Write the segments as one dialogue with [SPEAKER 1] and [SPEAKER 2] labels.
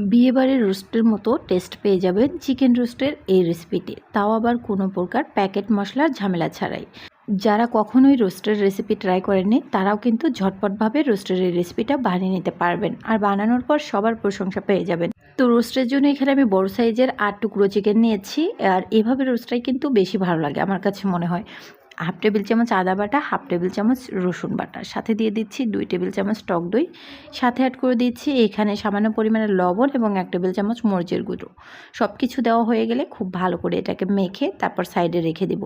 [SPEAKER 1] বিয়েবাড়ির রোস্টের মতো টেস্ট পেয়ে যাবেন চিকেন রোস্টের এই রেসিপিটি, তাও আবার কোনো প্রকার প্যাকেট মশলার ঝামেলা ছাড়াই। যারা কখনোই রোস্টের রেসিপি ট্রাই করেননি তারাও কিন্তু ঝটপটভাবে রোস্টের এই রেসিপিটা বানিয়ে নিতে পারবেন, আর বানানোর পর সবার প্রশংসা পেয়ে যাবেন। তো রোস্টের জন্য এখানে আমি বড় সাইজের 8 টুকরো চিকেন নিয়েছি, আর এভাবে রোস্টটাই কিন্তু বেশি ভালো লাগে আমার কাছে মনে হয়। হাফ টেবিল চামচ আদা বাটা, হাফ টেবিল চামচ রসুন বাটা, সাথে দিয়ে দিচ্ছি 2 টেবিল চামচ টক দই, সাথে অ্যাড করে দিচ্ছি এখানে সামান্য পরিমাণে লবণ এবং 1 টেবিল চামচ মরিচের গুঁড়ো। সব কিছু দেওয়া হয়ে গেলে খুব ভালো করে এটাকে মেখে তারপর সাইডে রেখে দিব।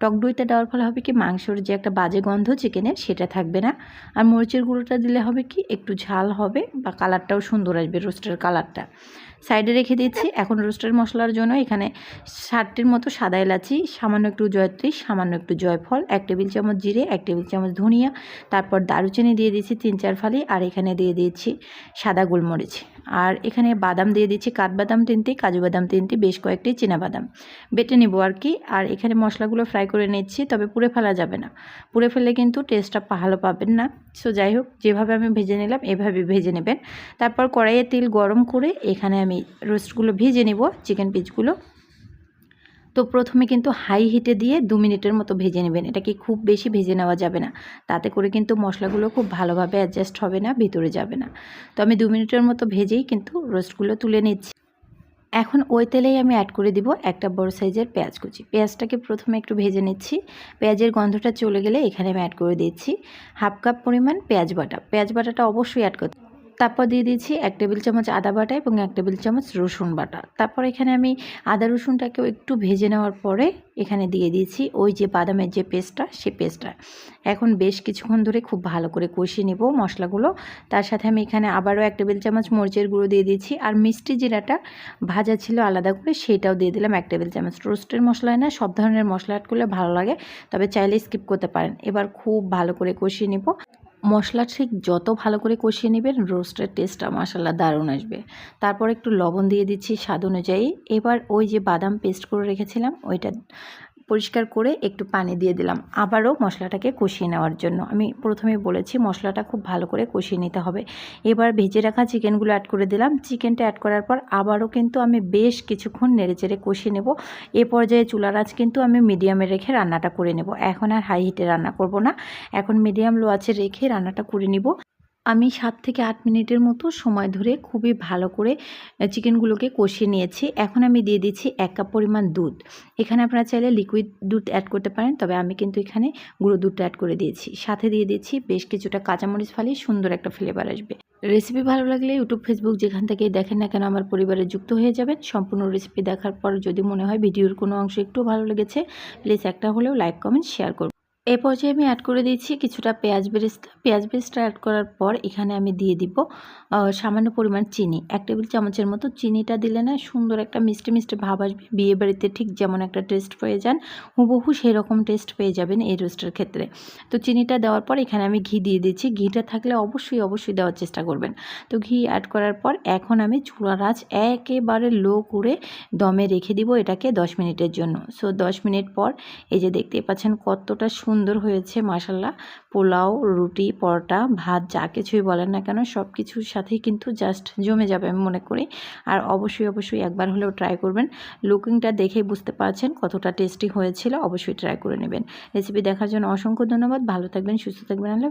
[SPEAKER 1] টক দইটা দেওয়ার ফলে হবে কি, মাংসর যে একটা বাজে গন্ধ চিকেনের সেটা থাকবে না। আর মরিচের গুঁড়োটা দিলে হবে কি, একটু ঝাল হবে বা কালারটাও সুন্দর আসবে, রোস্টের কালারটা। সাইডে রেখে দিচ্ছি। এখন রোস্টের মশলার জন্য এখানে 60টির মতো সাদা এলাচি, সামান্য একটু জয়ত্রী, সামান্য একটু জয়ফল, 1 টেবিল চামচ জিরে, 1 টেবিল চামচ ধনিয়া, তারপর দারুচিনি দিয়ে দিচ্ছি 3-4 ফালি, আর এখানে দিয়ে দিচ্ছি সাদা গোলমরিচ। আর এখানে বাদাম দিয়ে দিচ্ছি কাঠবাদাম 3টি, কাজু বাদাম 3টি, বেশ কয়েকটি চীনাবাদাম বেটে নেব আর কি। আর এখানে মশলাগুলো ফ্রাই করে নিচ্ছি, তবে পুড়ে ফেলা যাবে না, পুড়ে ফেললে কিন্তু টেস্টটা ভালো পাবেন না। সো যাই হোক, যেভাবে আমি ভেজে নিলাম এভাবে ভেজে নেবেন। তারপর কড়াইয়ে তেল গরম করে এখানে আমি রোস্টগুলো ভেজে নেব, চিকেন পিসগুলো। তো প্রথমে কিন্তু হাই হিটে দিয়ে 2 মিনিটের মতো ভেজে নেবেন। এটাকে খুব বেশি ভেজে নেওয়া যাবে না, তাতে করে কিন্তু মশলাগুলো খুব ভালোভাবে অ্যাডজাস্ট হবে না, ভিতরে যাবে না। তো আমি 2 মিনিটের মতো ভেজেই কিন্তু রোস্টগুলো তুলে নিচ্ছি। এখন ওই তেলেই আমি অ্যাড করে দিব একটা বড় সাইজের পেঁয়াজ কুচি। পেঁয়াজটাকে প্রথমে একটু ভেজে নিচ্ছি। পেঁয়াজের গন্ধটা চলে গেলে এখানে আমি অ্যাড করে দিচ্ছি হাফ কাপ পরিমাণ পেঁয়াজ বাটা। পেঁয়াজ বাটাটা অবশ্যই অ্যাড করতে। তারপর দিয়ে দিচ্ছি 1 টেবিল চামচ আদা বাটা এবং 1 টেবিল চামচ রসুন বাটা। তারপর এখানে আমি আদা রসুনটাকেও একটু ভেজে নেওয়ার পরে এখানে দিয়ে দিয়েছি ওই যে বাদামের যে পেস্টটা, সেই পেস্টটা। এখন বেশ কিছুক্ষণ ধরে খুব ভালো করে কষিয়ে নেব মশলাগুলো। তার সাথে আমি এখানে আবারও 1 টেবিল চামচ মরিচের গুঁড়ো দিয়ে দিয়েছি, আর মিষ্টি জিরাটা ভাজা ছিল আলাদা করে সেটাও দিয়ে দিলাম 1 টেবিল চামচ। রোস্টের মশলায় না সব ধরনের মশলা অ্যাড করলে ভালো লাগে, তবে চাইলে স্কিপ করতে পারেন। এবার খুব ভালো করে কষিয়ে নেব। মশলা ঠিক যত ভালো করে কষিয়ে নেবেন রোস্টের টেস্টটা মাশাআল্লাহ দারুণ আসবে। তারপর একটু লবণ দিয়ে দিচ্ছি স্বাদ অনুযায়ী। এবার ওই যে বাদাম পেস্ট করে রেখেছিলাম ওইটা পরিষ্কার করে একটু পানি দিয়ে দিলাম আবারও মশলাটাকে কষিয়ে নেওয়ার জন্য। আমি প্রথমেই বলেছি মশলাটা খুব ভালো করে কষিয়ে নিতে হবে। এবার ভেজে রাখা চিকেনগুলো অ্যাড করে দিলাম। চিকেনটা অ্যাড করার পর আবারও কিন্তু আমি বেশ কিছুক্ষণ নেড়েচেড়ে কষিয়ে নেব। এ পর্যায়ে চুলার আঁচ কিন্তু আমি মিডিয়ামে রেখে রান্নাটা করে নেব। এখন আর হাই হিটে রান্না করব না, এখন মিডিয়াম লো আঁচে রেখে রান্নাটা করে নিব। আমি 7 থেকে 8 মিনিটের মতো সময় ধরে খুবই ভালো করে চিকেনগুলোকে কষিয়ে নিয়েছি। এখন আমি দিয়ে দিচ্ছি 1 কাপ পরিমাণ দুধ। এখানে আপনারা চাইলে লিকুইড দুধ অ্যাড করতে পারেন, তবে আমি কিন্তু এখানে গুঁড়ো দুধটা অ্যাড করে দিয়েছি। সাথে দিয়ে দিচ্ছি বেশ কিছুটা কাঁচামরিচ ফালি, সুন্দর একটা ফ্লেভার আসবে। রেসিপি ভালো লাগলে ইউটিউব, ফেসবুক যেখান থেকেই দেখেন না কেন আমার পরিবারে যুক্ত হয়ে যাবেন। সম্পূর্ণ রেসিপি দেখার পর যদি মনে হয় ভিডিওর কোনো অংশ একটু ভালো লেগেছে, প্লিজ একটা হলেও লাইক, কমেন্ট, শেয়ার করুন। এই পর্যায়ে আমি অ্যাড করে দিচ্ছি কিছুটা পেঁয়াজ বেরেস্তা। পেঁয়াজ বেরেস্তা অ্যাড করার পর এখানে আমি দিয়ে দিব সামান্য পরিমাণ চিনি, 1 টেবিল চামচের মতো। চিনিটা দিলে না সুন্দর একটা মিষ্টি মিষ্টি ভাব আসবে। বিয়েবাড়িতে ঠিক যেমন একটা টেস্ট পেয়ে যান, হুবহু সেই রকম টেস্ট পেয়ে যাবেন এই রোস্টের ক্ষেত্রে। তো চিনিটা দেওয়ার পর এখানে আমি ঘি দিয়ে দিচ্ছি। ঘিটা থাকলে অবশ্যই দেওয়ার চেষ্টা করবেন। তো ঘি অ্যাড করার পর এখন আমি চুলার আঁচ একেবারে লো করে দমে রেখে দিব এটাকে 10 মিনিটের জন্য। সো 10 মিনিট পর এই যে দেখতেই পাচ্ছেন কতটা সুন্দর হয়েছে মাশাআল্লাহ। পোলাও, রুটি, পরোটা, ভাত যা কিছুই বলেন না কেন সব কিছুর সাথেই কিন্তু জাস্ট জমে যাবে আমি মনে করি। আর অবশ্যই একবার হলেও ট্রাই করবেন। লুকিংটা দেখেই বুঝতে পারছেন কতটা টেস্টি হয়েছিল। অবশ্যই ট্রাই করে নেবেন। রেসিপি দেখার জন্য অসংখ্য ধন্যবাদ। ভালো থাকবেন, সুস্থ থাকবেন। আল্লাহ।